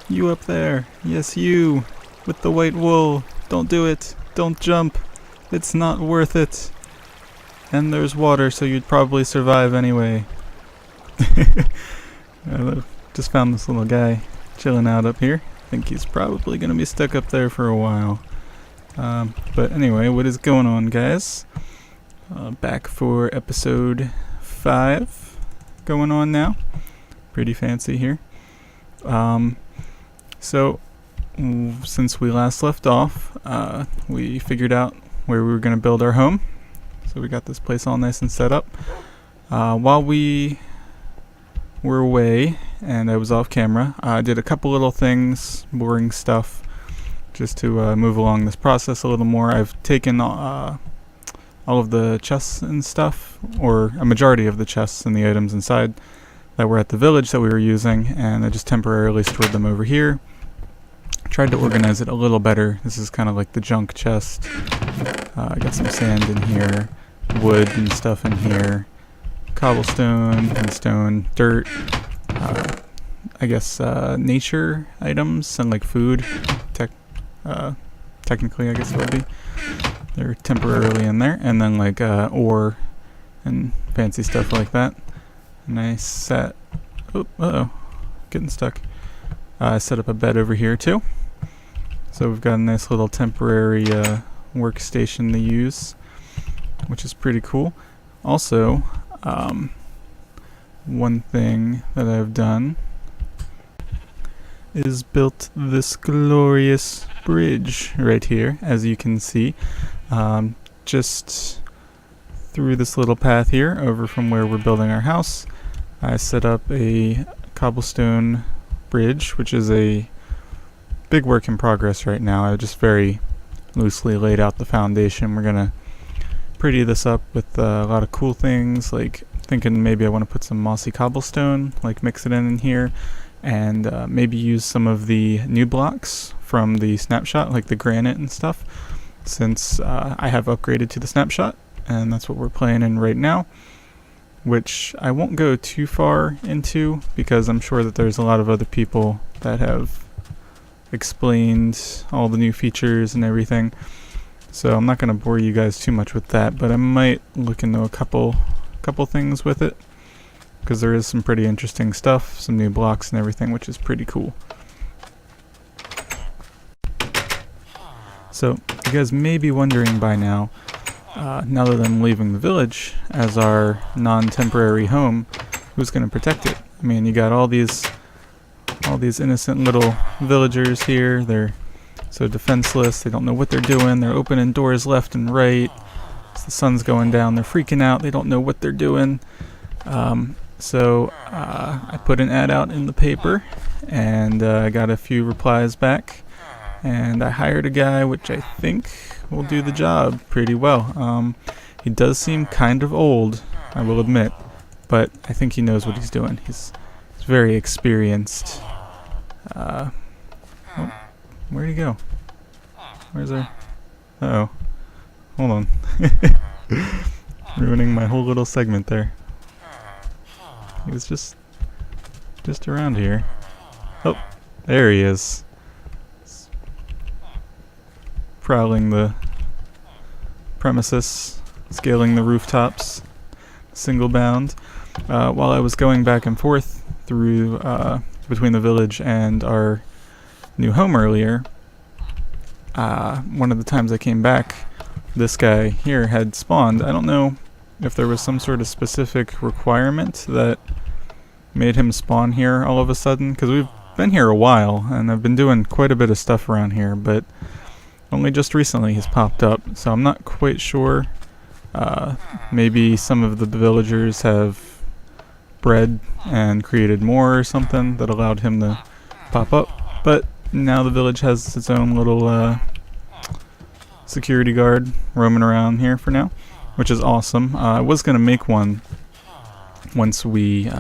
You up there. Yes, you. With the white wool. Don't do it. Don't jump. It's not worth it. And there's water, so you'd probably survive anyway. I just found this little guy chilling out up here. I think he's probably going to be stuck up there for a while. But anyway, what is going on, guys? Back for episode 5 going on now. Pretty fancy here. So, since we last left off, we figured out where we were going to build our home. So we got this place all nice and set up. While we were away and I was off camera, I did a couple little things, boring stuff, just to move along this process a little more. I've taken all of the chests and stuff, or a majority of the chests and the items inside that were at the village that we were using, and I just temporarily stored them over here. Tried to organize it a little better. This is kind of like the junk chest. I got some sand in here, wood and stuff in here, cobblestone and stone, dirt, I guess nature items and like food. Technically, I guess it would be. They're temporarily in there, and then like ore and fancy stuff like that. And I set, getting stuck. I set up a bed over here too. So we've got a nice little temporary workstation to use, which is pretty cool. Also, one thing that I've done is built this glorious bridge right here, as you can see, just through this little path here over from where we're building our house. I set up a cobblestone bridge, which is a big work in progress right now. I just very loosely laid out the foundation. We're gonna pretty this up with a lot of cool things, like thinking maybe I want to put some mossy cobblestone, like mix it in here, and maybe use some of the new blocks from the snapshot, like the granite and stuff, since I have upgraded to the snapshot, and that's what we're playing in right now, which I won't go too far into because I'm sure that there's a lot of other people that have explained all the new features and everything, so I'm not going to bore you guys too much with that, but I might look into a couple things with it, because there is some pretty interesting stuff, some new blocks and everything, which is pretty cool. So you guys may be wondering by now, now that I'm leaving the village as our non-temporary home, who's going to protect it? I mean, you got all these innocent little villagers here. They're so defenseless. They don't know what they're doing. They're opening doors left and right. As the sun's going down, they're freaking out. They don't know what they're doing. So I put an ad out in the paper, and I got a few replies back. And I hired a guy, which I think will do the job pretty well. He does seem kind of old, I will admit, but I think he knows what he's doing. He's very experienced. Oh, where'd he go? Where's our... Uh-oh. Hold on. Ruining my whole little segment there. He was just around here. Oh, there he is. Prowling the premises, scaling the rooftops, single bound. While I was going back and forth through between the village and our new home earlier, one of the times I came back, this guy here had spawned. I don't know if there was some sort of specific requirement that made him spawn here all of a sudden, because we've been here a while and I've been doing quite a bit of stuff around here, but only just recently he's popped up, so I'm not quite sure. Maybe some of the villagers have bred and created more or something that allowed him to pop up, but now the village has its own little security guard roaming around here for now, which is awesome. I was going to make one once we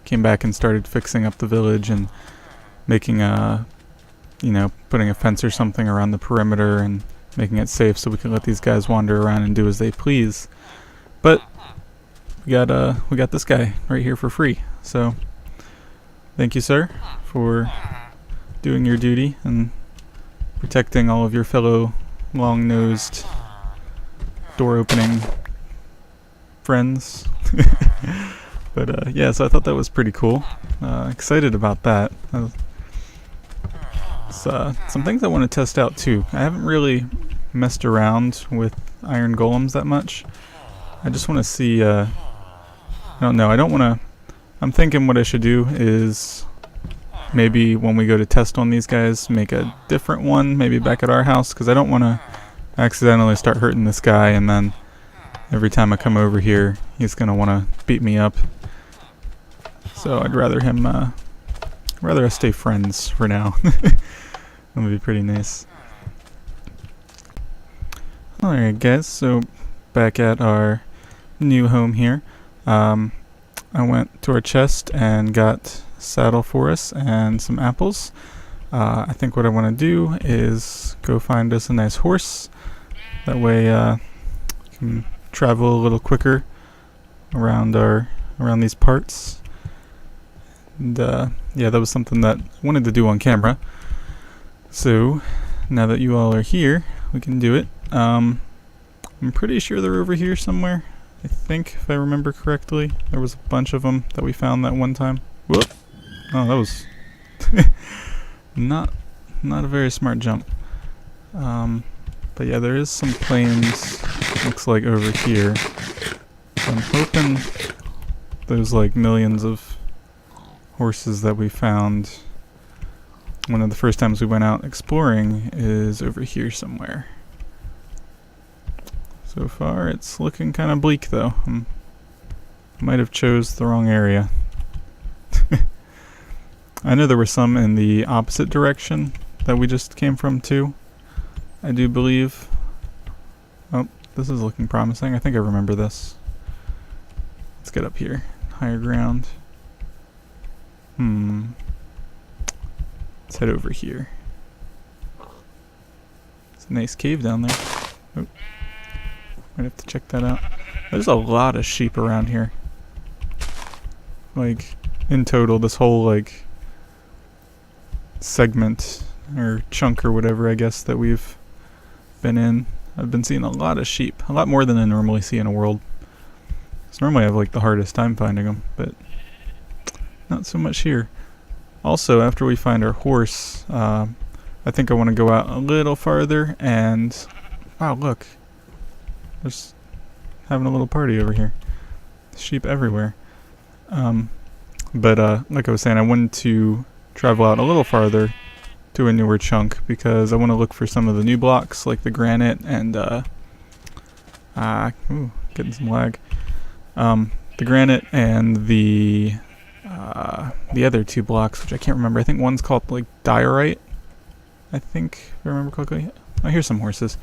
came back and started fixing up the village and making putting a fence or something around the perimeter and making it safe so we can let these guys wander around and do as they please. But we got this guy right here for free. So thank you, sir, for doing your duty and protecting all of your fellow long-nosed door-opening friends. But yeah, so I thought that was pretty cool. Excited about that. Some things I want to test out too. I haven't really messed around with Iron Golems that much. I just want to see, I don't know, I'm thinking what I should do is maybe when we go to test on these guys, make a different one, maybe back at our house, because I don't want to accidentally start hurting this guy and then every time I come over here, he's going to want to beat me up. So I'd rather us stay friends for now. That would be pretty nice. Alright guys, so back at our new home here. I went to our chest and got a saddle for us and some apples. I think what I want to do is go find us a nice horse. That way we can travel a little quicker around these parts. And yeah, that was something that I wanted to do on camera. So now that you all are here, we can do it. I'm pretty sure they're over here somewhere. I think, if I remember correctly, there was a bunch of them that we found that one time. Whoop! Oh, that was not a very smart jump. But yeah, there is some plains, looks like over here. So I'm hoping those like millions of horses that we found one of the first times we went out exploring is over here somewhere. So far, it's looking kind of bleak, though. Might have chose the wrong area. I know there were some in the opposite direction that we just came from, too. I do believe. Oh, this is looking promising. I think I remember this. Let's get up here. Higher ground. Let's head over here. It's a nice cave down there. Oh. Might have to check that out. There's a lot of sheep around here. Like, in total, this whole, like, segment, or chunk or whatever, I guess, that we've been in. I've been seeing a lot of sheep. A lot more than I normally see in a world. Because normally I have, like, the hardest time finding them, but not so much here. Also, after we find our horse, I think I want to go out a little farther and... Wow, look. There's having a little party over here. Sheep everywhere. But like I was saying, I wanted to travel out a little farther to a newer chunk because I want to look for some of the new blocks like the granite and ooh, getting some lag. The granite and the other two blocks, which I can't remember. I think one's called like diorite. I think if I remember correctly. Oh, here's some horses.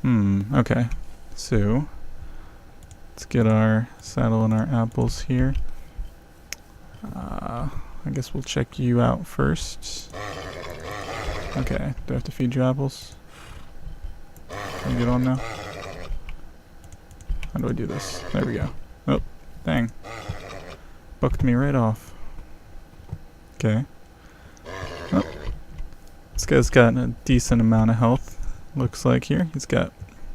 Okay. So, let's get our saddle and our apples here. I guess we'll check you out first. Okay, do I have to feed you apples? Can you get on now? How do I do this? There we go. Oh, dang. Bucked me right off. Okay. Oh. This guy's got a decent amount of health, looks like here. He's got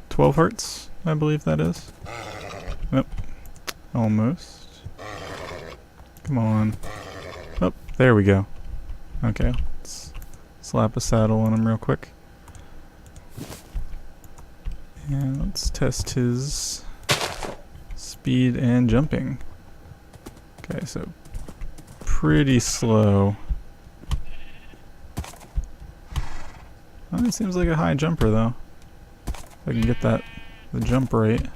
12 hearts, I believe that is. Yep. Almost. Come on. Oh, there we go. Okay, let's slap a saddle on him real quick. And let's test his speed and jumping. Okay, so pretty slow. Oh, he seems like a high jumper though. If I can get the jump right.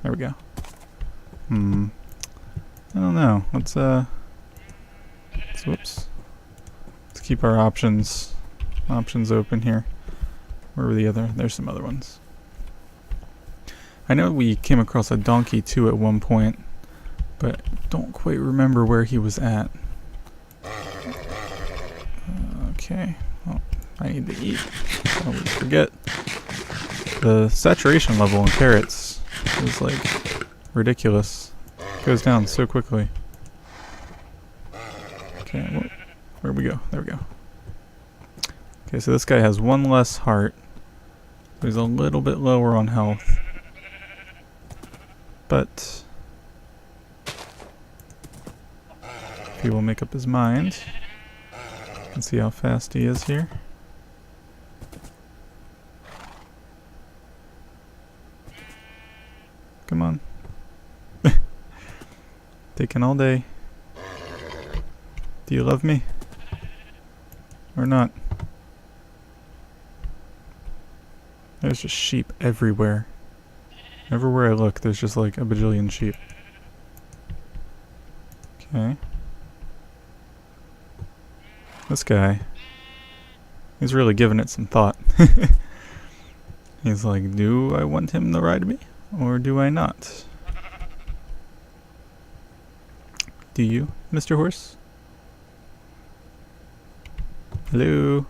There we go. I don't know. Let's whoops. Let's keep our options open here. Where were the other? There's some other ones. I know we came across a donkey too at one point, but don't quite remember where he was at. Okay. Well, I need to eat. I always forget. The saturation level in carrots is like ridiculous. It goes down so quickly. Okay, Where'd we go? There we go. Okay, so this guy has one less heart. So he's a little bit lower on health. But if he will make up his mind, you can see how fast he is here. Come on. Taking all day. Do you love me? Or not? There's just sheep everywhere. Everywhere I look, there's just like a bajillion sheep. Okay. This guy, he's really giving it some thought. He's like, do I want him to ride me? Or do I not? Do you, Mr. Horse? Hello?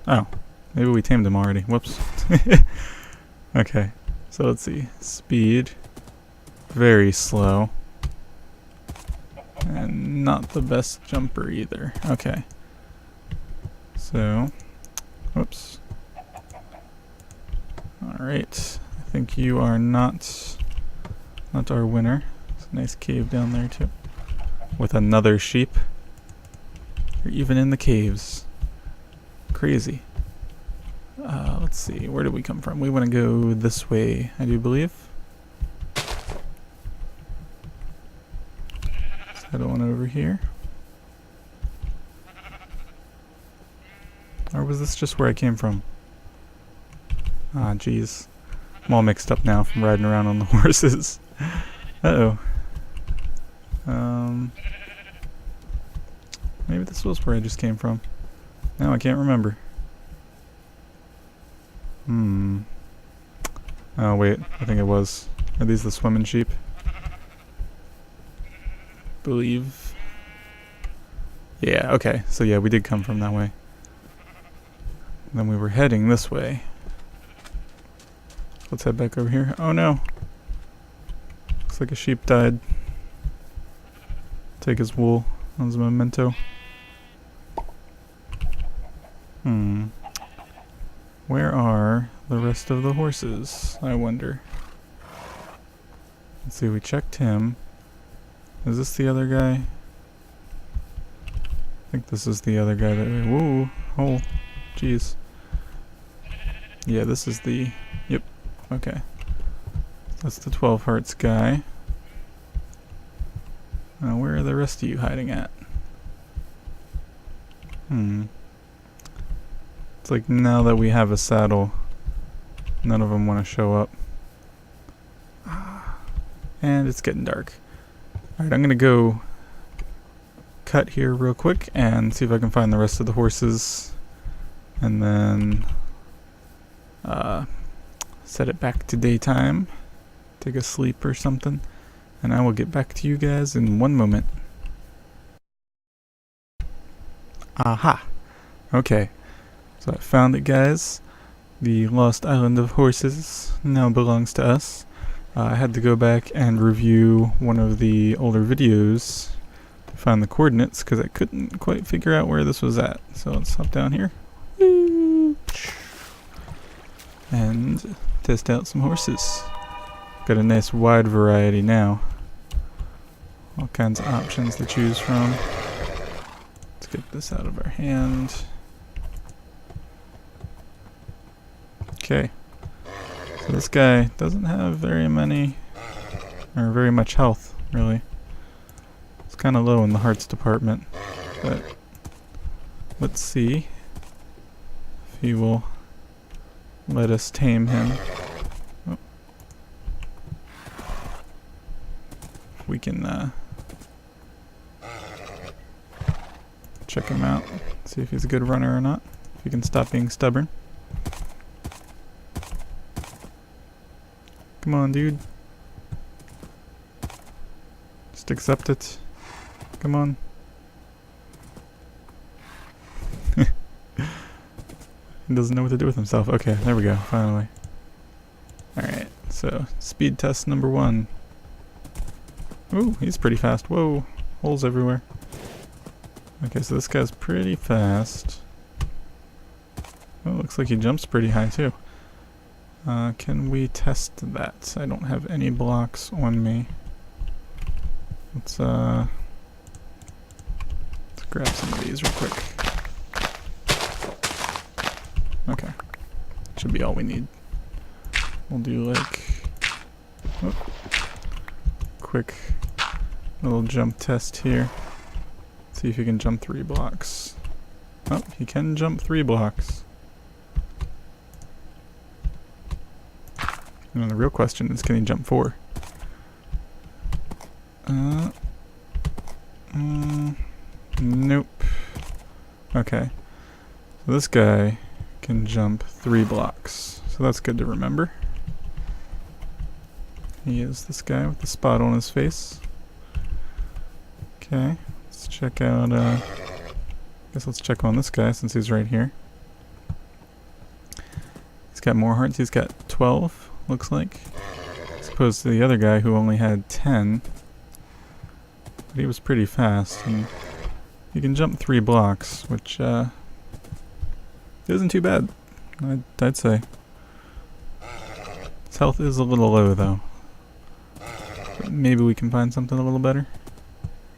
Oh, maybe we tamed him already. Whoops. Okay, so let's see. Speed. Very slow. And not the best jumper either. Okay. So, whoops. Alright, I think you are not our winner. There's a nice cave down there too. With another sheep. You're even in the caves. Crazy. Let's see, where did we come from? We want to go this way, I do believe. Let's head on over here. Or was this just where I came from? Ah, jeez. I'm all mixed up now from riding around on the horses. Uh-oh. Maybe this was where I just came from. No, I can't remember. Oh, wait. I think it was. Are these the swimming sheep? Believe. Yeah, okay. So yeah, we did come from that way. And then we were heading this way. Let's head back over here. Oh no! Looks like a sheep died. Take his wool as a memento. Where are the rest of the horses, I wonder? Let's see, we checked him. Is this the other guy? I think this is the other guy that we... Whoa! Oh, jeez. Yeah, this is the... Yep. Okay. That's the 12 hearts guy. Now, where are the rest of you hiding at? It's like now that we have a saddle, none of them want to show up. And it's getting dark. Alright, I'm going to go cut here real quick and see if I can find the rest of the horses. And then set it back to daytime. Take a sleep or something. And I will get back to you guys in one moment. Aha! Okay. So I found it, guys. The lost island of horses now belongs to us. I had to go back and review one of the older videos to find the coordinates because I couldn't quite figure out where this was at. So let's hop down here. And test out some horses. Got a nice wide variety now. All kinds of options to choose from. Let's get this out of our hand. Okay, so this guy doesn't have very many, or very much health, really. It's kind of low in the hearts department, but let's see if he will let us tame him. Oh. If we can check him out, see if he's a good runner or not, if he can stop being stubborn. Come on, dude. Just accept it. Come on. He doesn't know what to do with himself. Okay, there we go, finally. Alright, so speed test number 1. Ooh, he's pretty fast. Whoa. Holes everywhere. Okay, so this guy's pretty fast. Oh, looks like he jumps pretty high too. Can we test that? I don't have any blocks on me. Let's grab some of these real quick. Okay. Should be all we need. We'll do like quick little jump test here. See if he can jump 3 blocks. Oh, he can jump 3 blocks. And the real question is, can he jump 4? Nope. Okay. So this guy can jump 3 blocks. So that's good to remember. He is this guy with the spot on his face. Okay. Let's check out, guess let's check on this guy since he's right here. He's got more hearts. He's got 12, looks like. As opposed to the other guy who only had 10. But he was pretty fast. And he can jump 3 blocks, which, isn't too bad, I'd say. His health is a little low, though. But maybe we can find something a little better.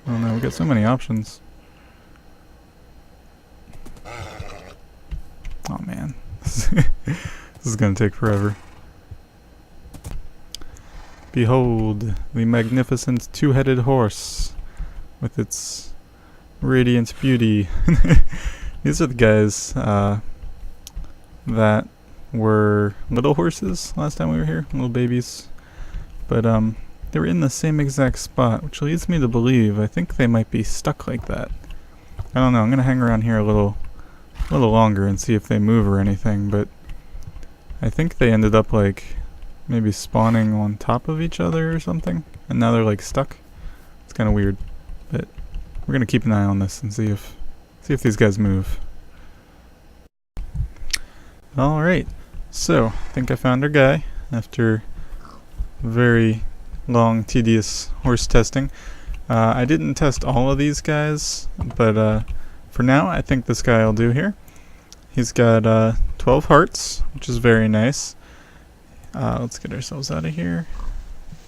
I don't know, we got so many options. Oh man, this is gonna take forever. Behold, the magnificent 2-headed horse with its radiant beauty. These are the guys that were little horses last time we were here, little babies. But they were in the same exact spot, which leads me to believe I think they might be stuck like that. I don't know, I'm gonna hang around here a little longer and see if they move or anything, but I think they ended up like maybe spawning on top of each other or something, and now they're like stuck. It's kind of weird, but we're gonna keep an eye on this and see if these guys move. Alright, so I think I found our guy after very long, tedious horse testing. I didn't test all of these guys, but for now I think this guy will do here. He's got 12 hearts, which is very nice. Let's get ourselves out of here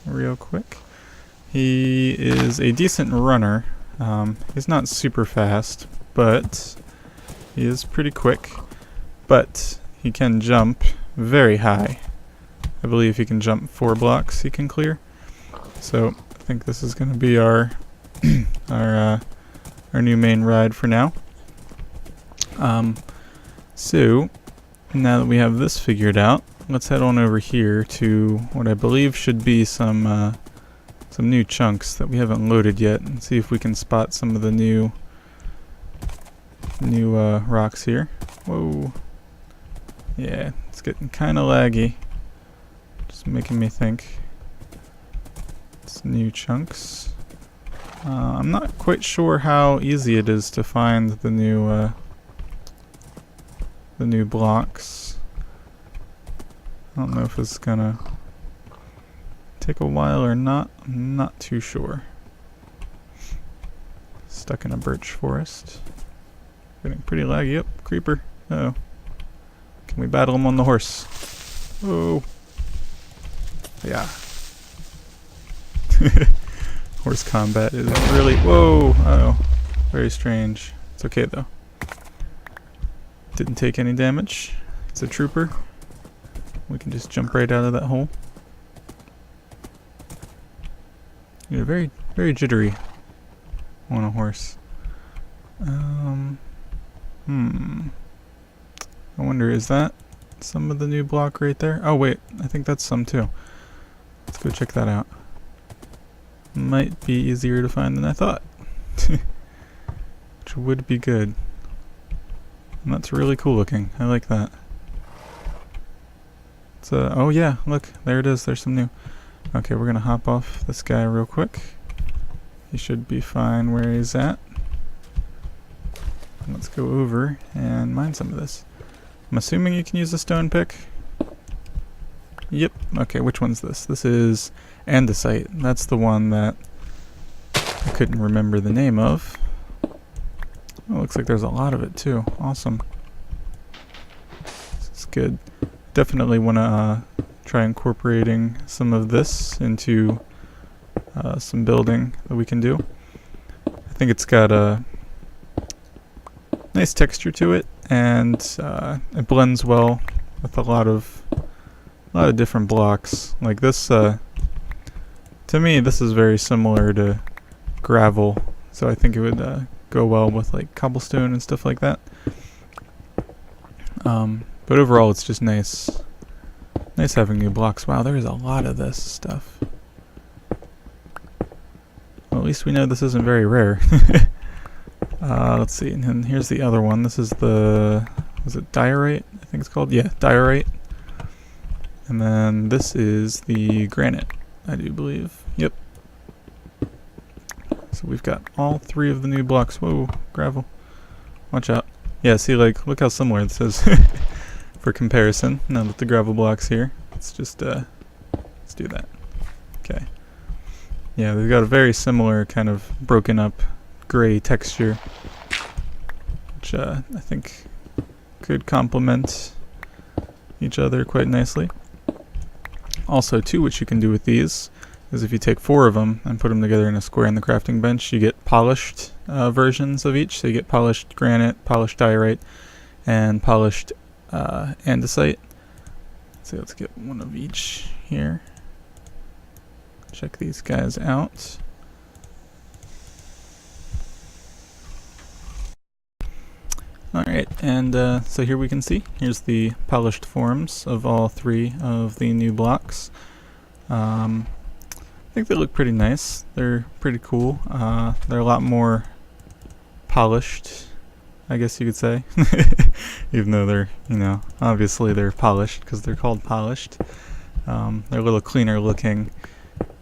real quick. He is a decent runner. He's not super fast, but he is pretty quick. But he can jump very high. I believe he can jump 4 blocks he can clear. So I think this is going to be our our new main ride for now. So now that we have this figured out, let's head on over here to what I believe should be some new chunks that we haven't loaded yet, and see if we can spot some of the new rocks here. Whoa. Yeah, it's getting kind of laggy. Just making me think it's new chunks. I'm not quite sure how easy it is to find the new blocks. I don't know if it's gonna take a while or not. I'm not too sure. Stuck in a birch forest. Getting pretty laggy. Yep, creeper. Uh-oh. Can we battle him on the horse? Oh. Yeah. Horse combat is really... Whoa! Uh-oh. Very strange. It's okay, though. Didn't take any damage. It's a trooper. We can just jump right out of that hole. You're very, very jittery on a horse. I wonder, is that some of the new block right there? Oh wait, I think that's some too. Let's go check that out. Might be easier to find than I thought. Which would be good. And that's really cool looking. I like that. It's oh yeah, look, there it is. There's some new. Okay, we're gonna hop off this guy real quick. He should be fine where he's at. Let's go over and mine some of this. I'm assuming you can use a stone pick. Yep. Okay, which one's this? This is andesite. That's the one that I couldn't remember the name of. Oh, looks like there's a lot of it too. Awesome. This is good. Definitely want to try incorporating some of this into some building that we can do. I think it's got a nice texture to it, and it blends well with a lot of different blocks. Like this, to me, this is very similar to gravel, so I think it would go well with like cobblestone and stuff like that. But overall, it's just nice having new blocks. Wow, there is a lot of this stuff. Well, at least we know this isn't very rare. Let's see, and then here's the other one. This is the, was it diorite? I think it's called? Yeah, diorite. And then this is the granite, I do believe. Yep. So we've got all three of the new blocks. Whoa, gravel. Watch out. Yeah, see, like, look how similar this is for comparison. Now that the gravel block's here, let's just, let's do that. Okay. Yeah, they've got a very similar kind of broken up gray texture, which I think could complement each other quite nicely. Also, too, what you can do with these is if you take 4 of them and put them together in a square in the crafting bench, you get polished versions of each. So you get polished granite, polished diorite, and polished andesite. So let's get one of each here. Check these guys out. Alright, and so here we can see, here's the polished forms of all 3 of the new blocks. I think they look pretty nice. They're pretty cool. They're a lot more polished, I guess you could say. Even though they're, you know, obviously they're polished because they're called polished. They're a little cleaner looking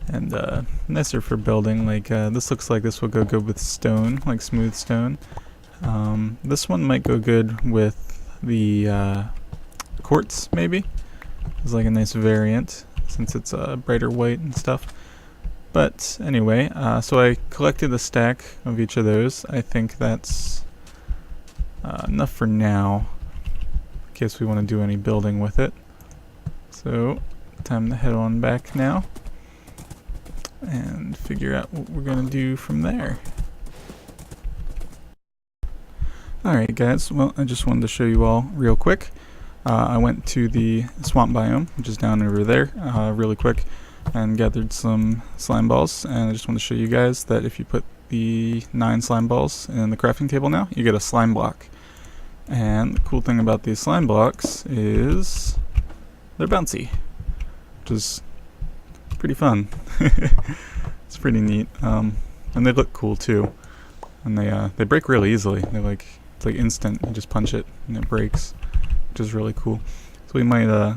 and nicer for building. Like this looks like this will go good with stone, like smooth stone. This one might go good with the quartz, maybe. It's like a nice variant since it's brighter white and stuff. But anyway, so I collected a stack of each of those. I think that's enough for now, in case we want to do any building with it. So, time to head on back now and figure out what we're going to do from there. Alright guys, well, I just wanted to show you all real quick. I went to the swamp biome, which is down over there, really quick, and gathered some slime balls. And I just want to show you guys that if you put the 9 slime balls in the crafting table now, you get a slime block. And the cool thing about these slime blocks is they're bouncy, which is pretty fun. It's pretty neat, and they look cool too. And they break really easily. It's like instant. You just punch it and it breaks, which is really cool. So we might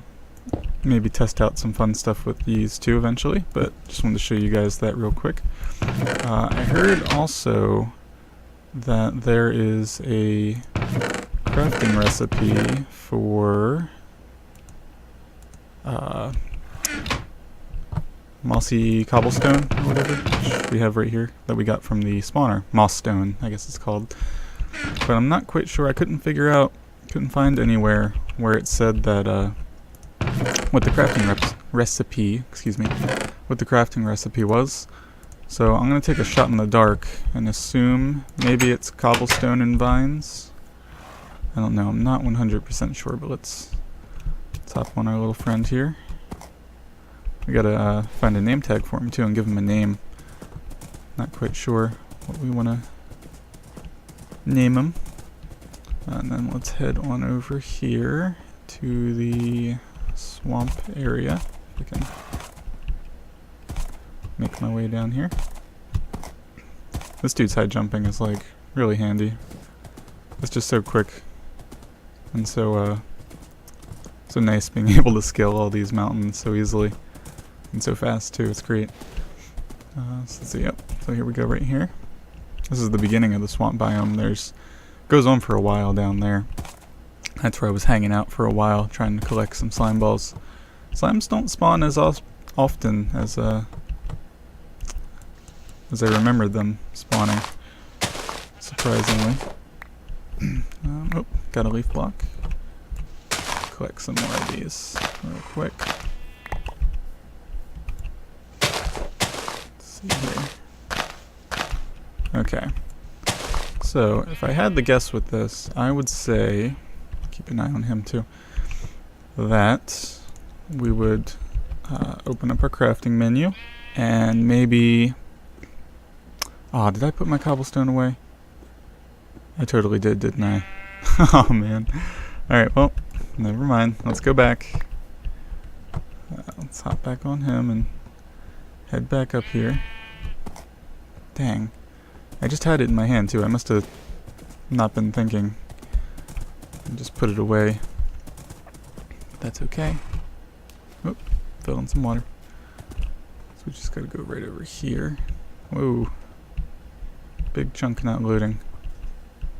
maybe test out some fun stuff with these too eventually, but just wanted to show you guys that real quick. I heard also that there is a crafting recipe for mossy cobblestone or whatever, which we have right here that we got from the spawner. Moss stone, I guess it's called. But I'm not quite sure. I couldn't find anywhere where it said that what the crafting recipe was. So I'm gonna take a shot in the dark and assume maybe it's cobblestone and vines. I don't know. I'm not 100% sure, but let's hop on our little friend here. We gotta find a name tag for him too and give him a name. Not quite sure what we want to name him. And then let's head on over here to the swamp area. If I can make my way down here. This dude's high jumping is like really handy. It's just so quick and so nice being able to scale all these mountains so easily and so fast too. It's great. So let's see. Yep. So here we go right here. This is the beginning of the swamp biome. Goes on for a while down there. That's where I was hanging out for a while, trying to collect some slime balls. Slimes don't spawn as often as as I remembered them spawning, surprisingly. Oh, got a leaf block. Collect some more of these real quick. Let's see here. Okay. So, if I had to guess with this, I would say, keep an eye on him too, that we would open up our crafting menu and maybe... Oh, did I put my cobblestone away? I totally did, didn't I? Oh man. Alright, well, never mind. Let's go back. Let's hop back on him and head back up here. Dang. I just had it in my hand too. I must have not been thinking. And just put it away. But that's okay. Oh, fell in some water. So we just gotta go right over here. Whoa. Big chunk not loading.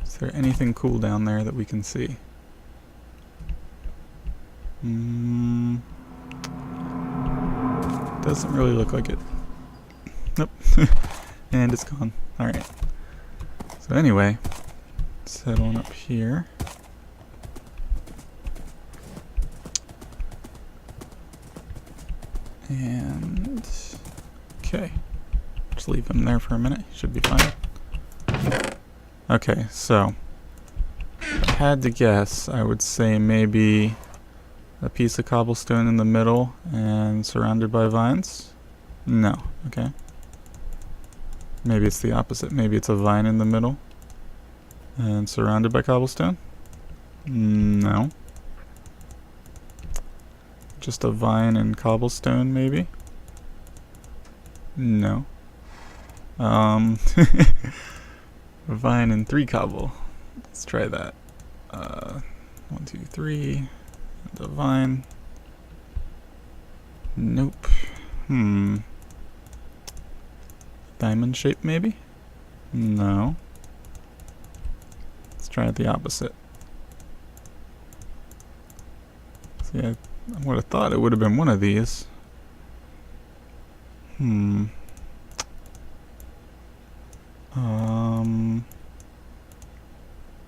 Is there anything cool down there that we can see? Doesn't really look like it. Nope. And it's gone. Alright. So anyway, let's head on up here. And... okay. Just leave him there for a minute. He should be fine. Okay, so... if I had to guess, I would say maybe a piece of cobblestone in the middle and surrounded by vines? No. Okay. Maybe it's the opposite. Maybe it's a vine in the middle and surrounded by cobblestone? No. Just a vine and cobblestone, maybe? No. A vine and 3 cobble. Let's try that. 1, 2, 3. And a vine. Nope. Diamond shape, maybe? No. Let's try it the opposite. See, I would have thought it would have been one of these.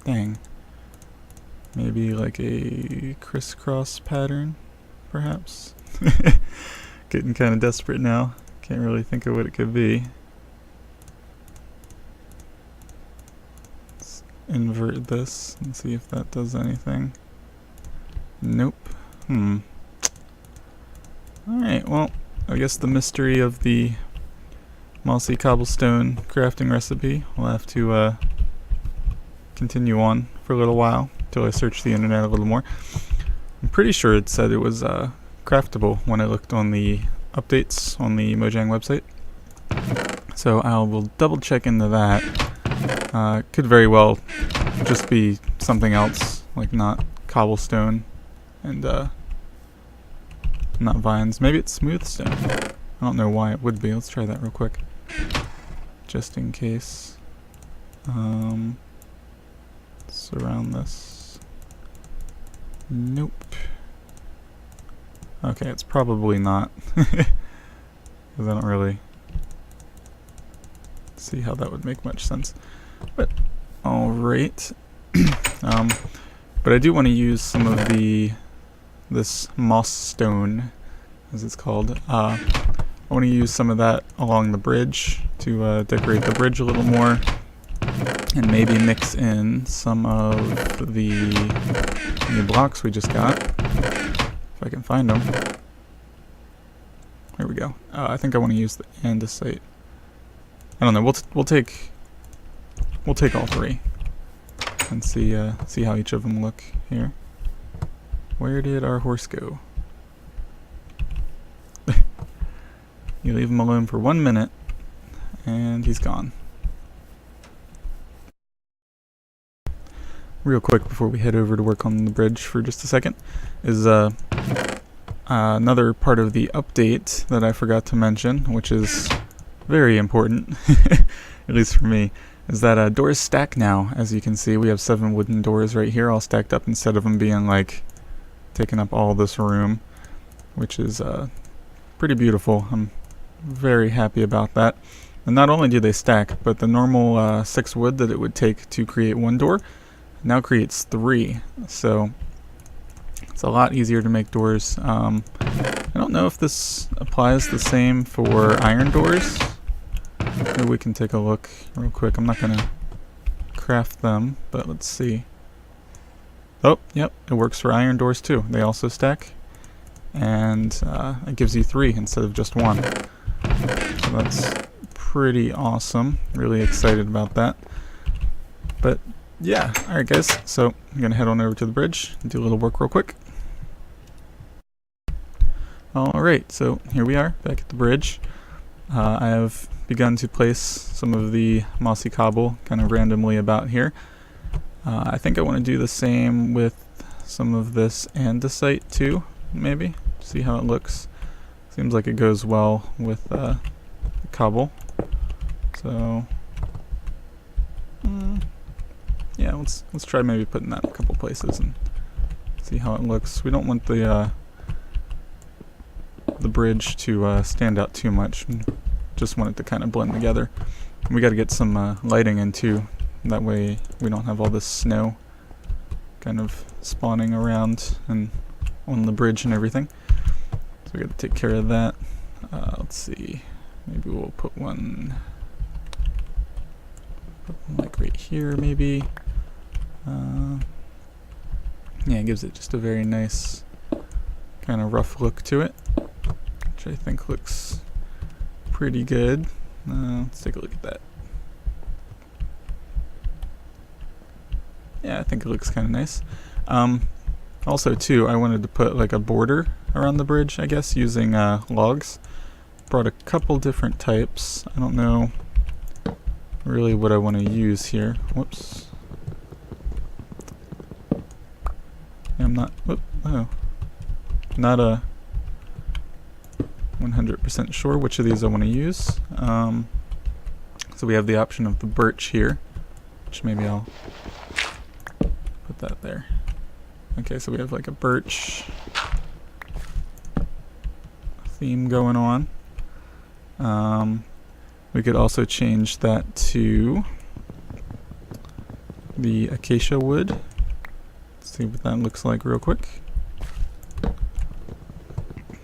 Dang. Maybe like a crisscross pattern, perhaps? Getting kind of desperate now. Can't really think of what it could be. Let's invert this and see if that does anything. Nope. Alright, well, I guess the mystery of the mossy cobblestone crafting recipe will have to continue on for a little while until I search the internet a little more. I'm pretty sure it said it was craftable when I looked on the updates on the Mojang website. So I will double check into that. Could very well just be something else, like not cobblestone and not vines. Maybe it's smooth stone. I don't know why it would be. Let's try that real quick, just in case. Surround this. Nope. Okay, it's probably not. Because I don't really see how that would make much sense. But, alright. But I do want to use some of this moss stone, as it's called. I want to use some of that along the bridge to decorate the bridge a little more. And maybe mix in some of the new blocks we just got. If I can find them. Here we go. I think I want to use the andesite. I don't know. We'll take all 3 and see how each of them look here. Where did our horse go? You leave him alone for 1 minute, and he's gone. Real quick before we head over to work on the bridge for just a second, is another part of the update that I forgot to mention, which is very important, at least for me, is that doors stack now. As you can see, we have 7 wooden doors right here all stacked up instead of them being like taking up all this room, which is pretty beautiful. I'm very happy about that. And not only do they stack, but the normal 6 wood that it would take to create 1 door now creates 3. So it's a lot easier to make doors. I don't know if this applies the same for iron doors. Maybe we can take a look real quick. I'm not going to craft them, but let's see. Oh, yep, it works for iron doors too. They also stack, and it gives you 3 instead of just 1. So that's pretty awesome. Really excited about that. But yeah, alright guys, so I'm going to head on over to the bridge and do a little work real quick. Alright, so here we are, back at the bridge. I have begun to place some of the mossy cobble kind of randomly about here. I think I want to do the same with some of this andesite too, maybe. See how it looks. Seems like it goes well with the cobble. So, yeah, let's try maybe putting that in a couple places and see how it looks. We don't want the bridge to stand out too much. Just want it to kind of blend together. We got to get some lighting in too. That way we don't have all this snow kind of spawning around and on the bridge and everything. So we got to take care of that. Let's see. Maybe we'll put one like right here maybe. Yeah, it gives it just a very nice kind of rough look to it, which I think looks pretty good. Let's take a look at that. Yeah, I think it looks kind of nice. Also too, I wanted to put like a border around the bridge, I guess, using logs. Brought a couple different types. I don't know really what I want to use here. Whoops. I'm not, not 100% sure which of these I want to use. So we have the option of the birch here, which maybe I'll put that there. Okay, so we have like a birch theme going on. We could also change that to the acacia wood. Let's see what that looks like real quick.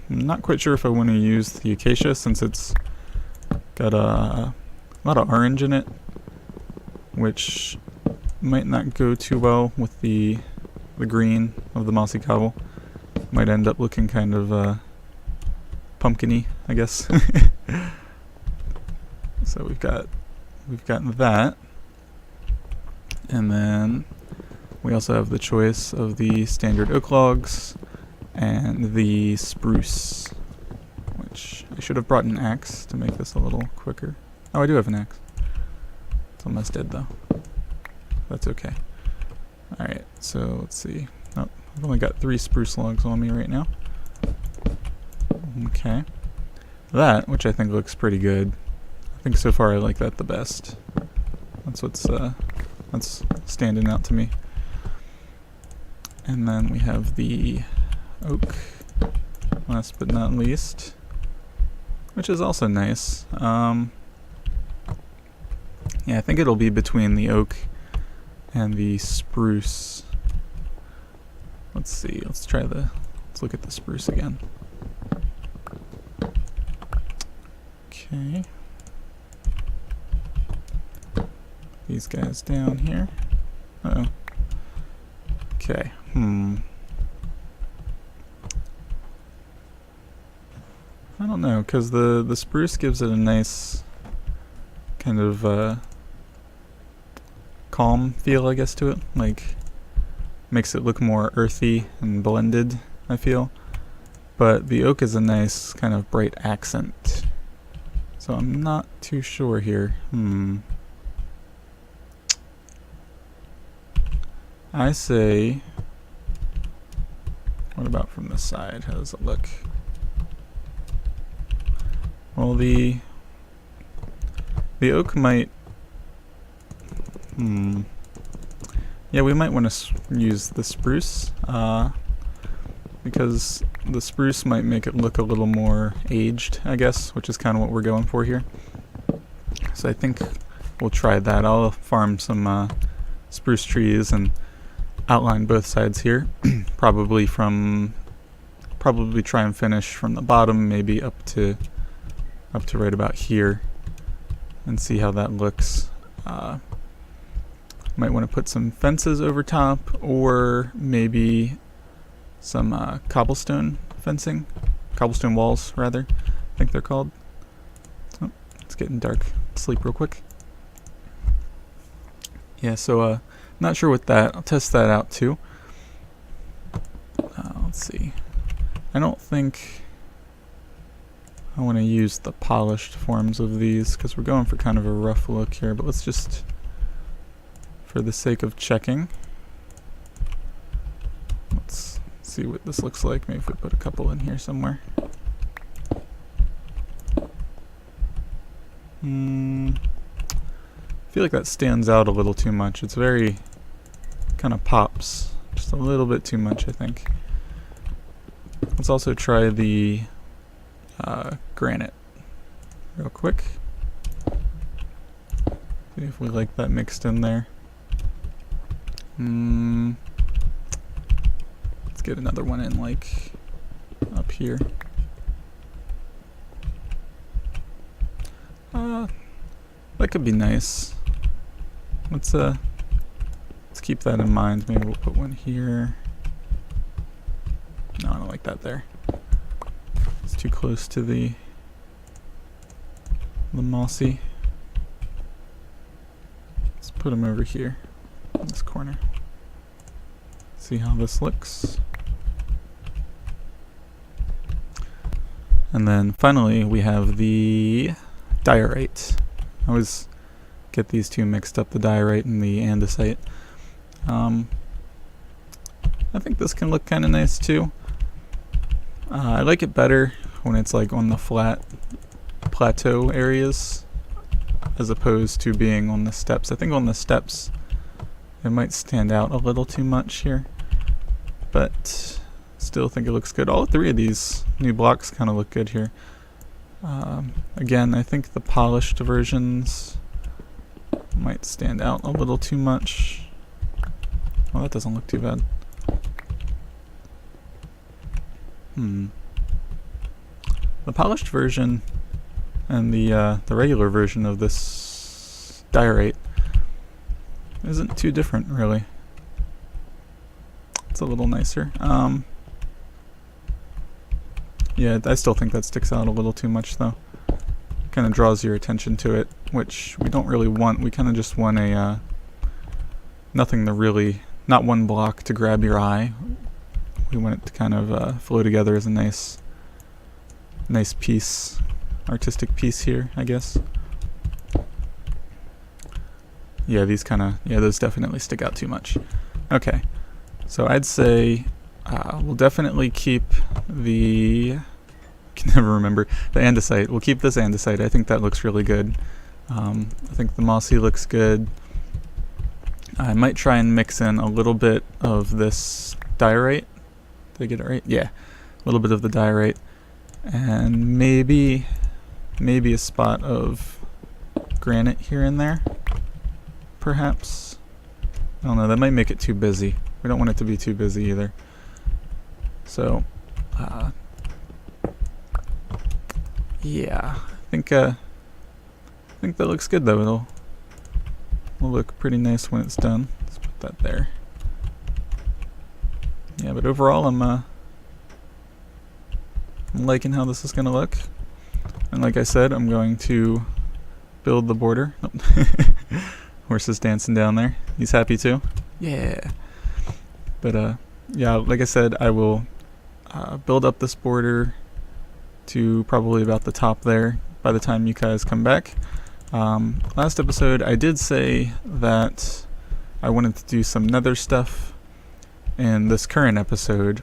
I'm not quite sure if I want to use the acacia since it's got a lot of orange in it, which might not go too well with the green of the mossy cobble. Might end up looking kind of pumpkin-y, I guess. So we've gotten that, and then we also have the choice of the standard oak logs and the spruce, which I should have brought an axe to make this a little quicker. Oh, I do have an axe. It's almost dead though. That's okay. Alright, so let's see. Oh, I've only got 3 spruce logs on me right now. Okay. That, which I think looks pretty good. I think so far I like that the best. That's that's standing out to me. And then we have the oak, last but not least, which is also nice. Yeah, I think it'll be between the oak and the spruce. Let's see, let's look at the spruce again. Okay. These guys down here. Uh-oh. Okay, I don't know, because the spruce gives it a nice kind of calm feel, I guess, to it. Like, makes it look more earthy and blended, I feel. But the oak is a nice kind of bright accent. So I'm not too sure here. I say, what about from this side? How does it look? Well, the oak might, yeah, we might want to use the spruce, because the spruce might make it look a little more aged, I guess, which is kind of what we're going for here. So I think we'll try that. I'll farm some spruce trees and outline both sides here. probably try and finish from the bottom, maybe up to right about here, and see how that looks. Might want to put some fences over top, or maybe some cobblestone walls rather, I think they're called. Oh, it's getting dark. Sleep real quick. Yeah, so not sure with that. I'll test that out too. Let's see. I don't think I want to use the polished forms of these because we're going for kind of a rough look here, but let's just, for the sake of checking, let's see what this looks like. Maybe if we put a couple in here somewhere. I feel like that stands out a little too much. It's very, kind of pops just a little bit too much, I think. Let's also try the granite real quick. See if we like that mixed in there. Let's get another one in, like up here. That could be nice. Let's keep that in mind. Maybe we'll put one here. No, I don't like that there. It's too close to the mossy. Let's put them over here in this corner. See how this looks. And then finally we have the diorite. I always get these two mixed up, the diorite and the andesite. I think this can look kind of nice too. I like it better when it's like on the flat plateau areas as opposed to being on the steps. I think on the steps it might stand out a little too much here, but still think it looks good. All three of these new blocks kind of look good here. Again, I think the polished versions might stand out a little too much. Oh, that doesn't look too bad. The polished version and the regular version of this diorite isn't too different, really. It's a little nicer. Yeah, I still think that sticks out a little too much, though. Kind of draws your attention to it, which we don't really want. We kind of just want a nothing to really, not one block to grab your eye. We want it to kind of flow together as a nice piece, artistic piece here, I guess. Yeah, these those definitely stick out too much. Okay, so I'd say we'll definitely keep the, I can never remember, the andesite. We'll keep this andesite. I think that looks really good. I think the mossy looks good. I might try and mix in a little bit of this diorite. Did I get it right? Yeah, a little bit of the diorite, and maybe a spot of granite here and there, perhaps. I don't know, that might make it too busy. We don't want it to be too busy either. So, yeah, I think that looks good though. It'll look pretty nice when it's done. Let's put that there. Yeah, but overall I'm liking how this is going to look. And like I said, I'm going to build the border. Horse is dancing down there. He's happy too. Yeah. But yeah, like I said, I will build up this border to probably about the top there by the time you guys come back. Last episode I did say that I wanted to do some nether stuff in this current episode,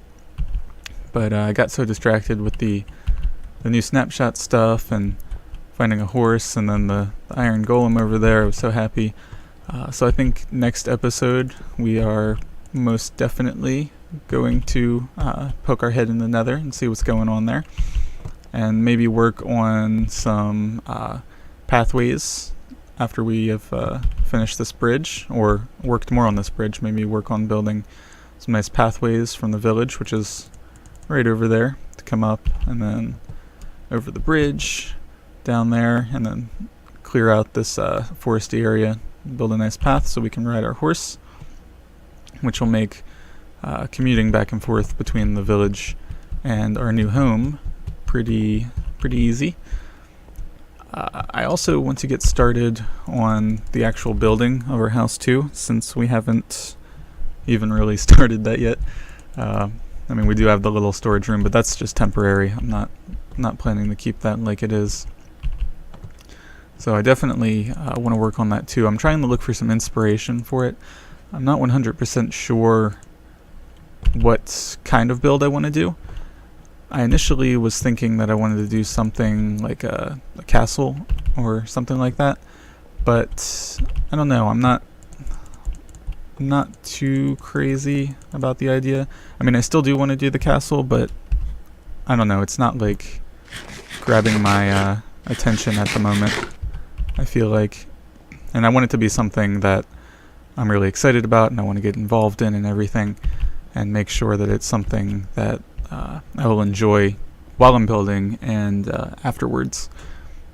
but I got so distracted with the new snapshot stuff and finding a horse and then the Iron Golem over there. I was so happy. So I think next episode we are most definitely going to poke our head in the nether and see what's going on there, and maybe work on some pathways after we have finished this bridge, or worked more on this bridge, maybe work on building some nice pathways from the village, which is right over there, to come up and then over the bridge, down there, and then clear out this foresty area, build a nice path so we can ride our horse, which will make commuting back and forth between the village and our new home pretty easy. I also want to get started on the actual building of our house too, since we haven't even really started that yet. I mean, we do have the little storage room, but that's just temporary. I'm not planning to keep that like it is. So I definitely want to work on that too. I'm trying to look for some inspiration for it. I'm not 100% sure what kind of build I want to do. I initially was thinking that I wanted to do something like a castle or something like that, but I don't know. I'm not too crazy about the idea. I mean, I still do want to do the castle, but I don't know. It's not like grabbing my attention at the moment, I feel like. And I want it to be something that I'm really excited about and I want to get involved in and everything, and make sure that it's something that I will enjoy while I'm building and afterwards.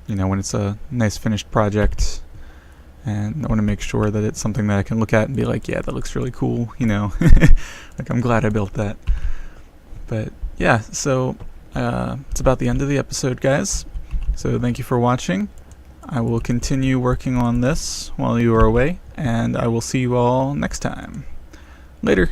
You know, when it's a nice finished project, and I want to make sure that it's something that I can look at and be like, yeah, that looks really cool, you know. Like, I'm glad I built that. But yeah, so it's about the end of the episode, guys. So thank you for watching. I will continue working on this while you are away, and I will see you all next time. Later.